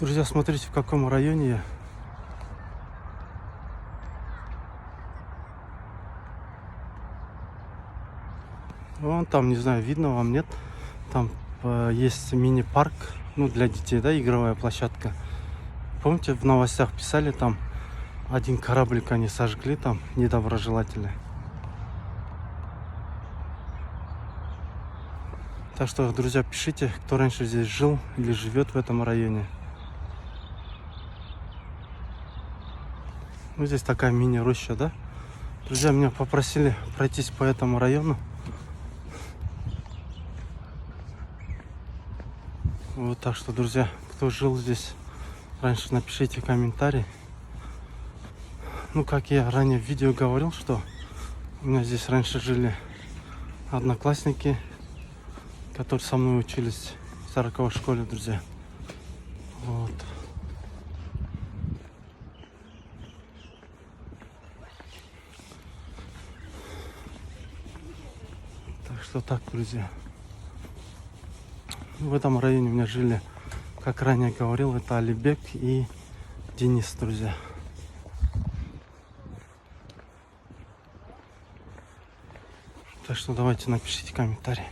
Друзья, смотрите, в каком районе я. Вон там, не знаю, видно вам, нет? Там есть мини-парк, ну, для детей, да, игровая площадка. Помните, в новостях писали, там один кораблик они сожгли, там, недоброжелатели. Так что, друзья, пишите, кто раньше здесь жил или живет в этом районе. Ну, здесь такая мини-роща, да? Друзья, меня попросили пройтись по этому району. Вот, так что, друзья, кто жил здесь раньше, напишите комментарий. Ну, как я ранее в видео говорил, что у меня здесь раньше жили одноклассники, которые со мной учились в 40-й школе, друзья. Вот. Так что так, друзья. В этом районе у меня жили, как ранее говорил, это Алибек и Денис, друзья. Так что давайте напишите комментарий.